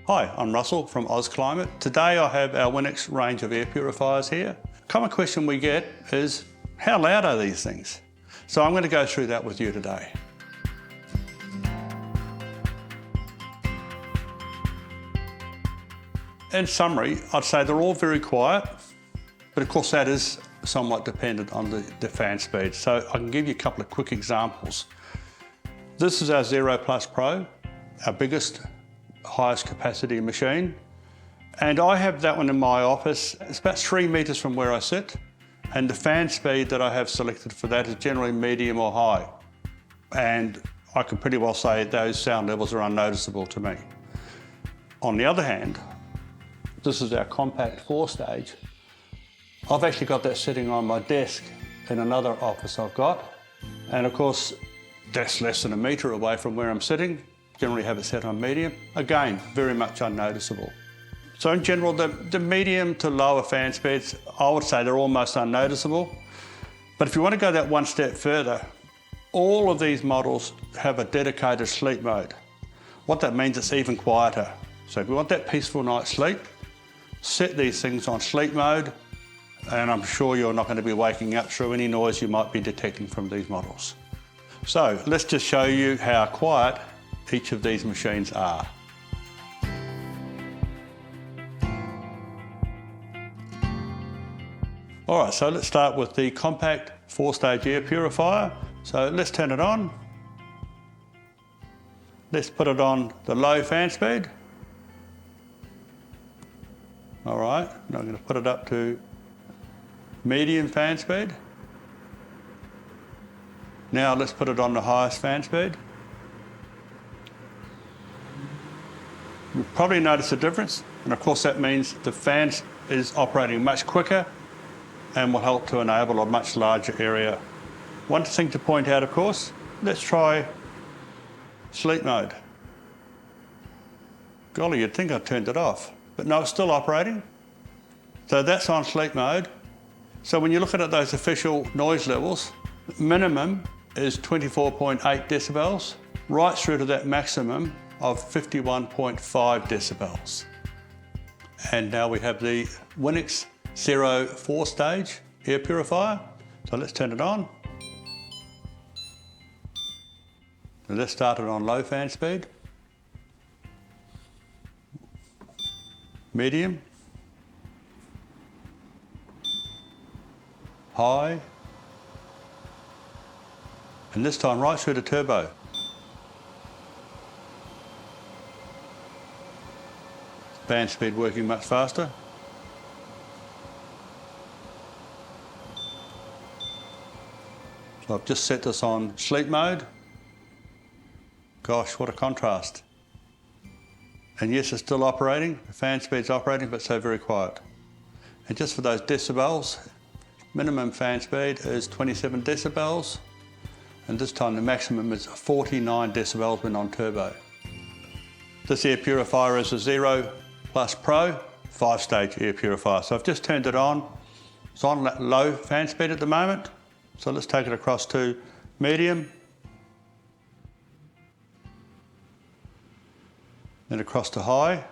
Hi, I'm Russell from Ausclimate. Today I have our Winix range of air purifiers here. A common question we get is, how loud are these things? So I'm going to go through that with you today. In summary, I'd say they're all very quiet, but of course that is somewhat dependent on the fan speed. So I can give you a couple of quick examples. This is our Zero Plus Pro, our biggest, highest capacity machine. And I have that one in my office. It's about 3 meters from where I sit. And the fan speed that I have selected for that is generally medium or high. And I can pretty well say those sound levels are unnoticeable to me. On the other hand, this is our compact 4-stage. I've actually got that sitting on my desk in another office I've got. And of course, that's less than a metre away from where I'm sitting. Generally have it set on medium. Again, very much unnoticeable. So in general, the medium to lower fan speeds, I would say they're almost unnoticeable. But if you want to go that one step further, all of these models have a dedicated sleep mode. What that means, it's even quieter. So if you want that peaceful night's sleep, set these things on sleep mode, and I'm sure you're not going to be waking up through any noise you might be detecting from these models. So let's just show you how quiet each of these machines are. All right, so let's start with the compact 4-stage air purifier. So let's turn it on. Let's put it on the low fan speed. All right, now I'm going to put it up to medium fan speed. Now let's put it on the highest fan speed. You'll probably notice a difference, and of course that means the fan is operating much quicker and will help to enable a much larger area. One thing to point out, of course, let's try sleep mode. Golly, you'd think I turned it off, but no, it's still operating. So that's on sleep mode. So when you're looking at those official noise levels, minimum is 24.8 decibels, right through to that maximum of 51.5 decibels. And now we have the Winix Zero 4-stage air purifier. So let's turn it on. And let's start it on low fan speed. Medium. High. And this time right through to turbo. Fan speed working much faster. So I've just set this on sleep mode. Gosh, what a contrast. And yes, it's still operating, the fan speed's operating, but so very quiet. And just for those decibels, minimum fan speed is 27 decibels, and this time the maximum is 49 decibels when on turbo. This air purifier is a Zero Plus Pro 5-stage air purifier. So I've just turned it on. It's on low fan speed at the moment. So let's take it across to medium. Then across to high.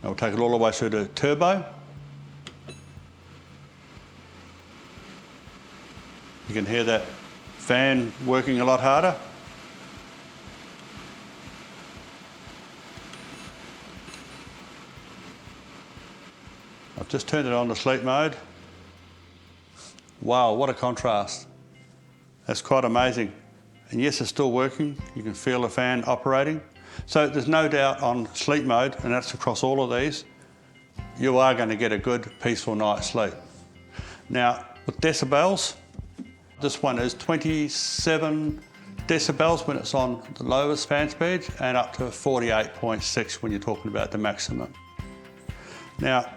And we'll take it all the way through to turbo. You can hear that fan working a lot harder. I've just turned it on to sleep mode. Wow, what a contrast. That's quite amazing. And yes, it's still working. You can feel the fan operating. So there's no doubt on sleep mode, and that's across all of these, you are going to get a good, peaceful night's sleep. Now, with decibels, this one is 27 decibels when it's on the lowest fan speed, and up to 48.6 when you're talking about the maximum. Now,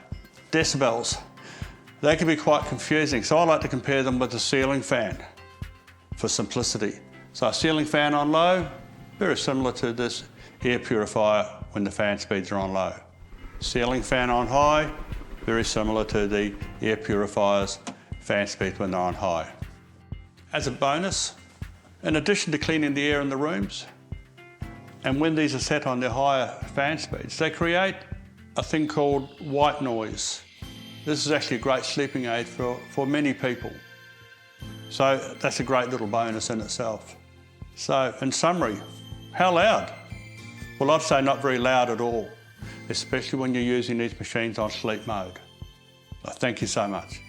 decibels, they can be quite confusing, so I like to compare them with a ceiling fan for simplicity. So a ceiling fan on low, very similar to this air purifier when the fan speeds are on low. Ceiling fan on high, very similar to the air purifier's fan speed when they're on high. As a bonus, in addition to cleaning the air in the rooms, And when these are set on their higher fan speeds, they create a thing called white noise. This is actually a great sleeping aid for many people. So that's a great little bonus in itself. So in summary, how loud? Well, I'd say not very loud at all, especially when you're using these machines on sleep mode. Thank you so much.